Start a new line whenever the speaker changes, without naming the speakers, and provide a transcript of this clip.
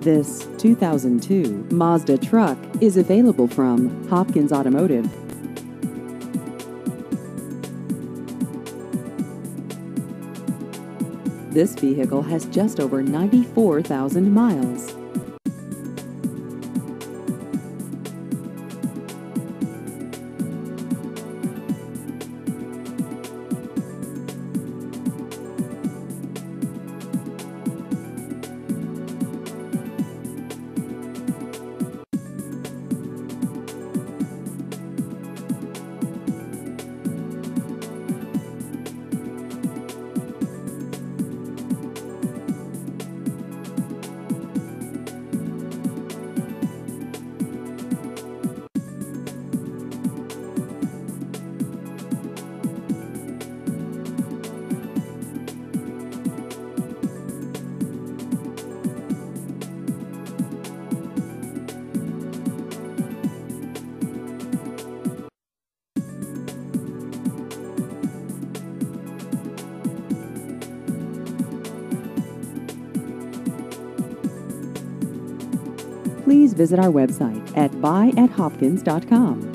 This 2002 Mazda truck is available from Hopkins Automotive. This vehicle has just over 94,000 miles. Please visit our website at buyathopkins.com.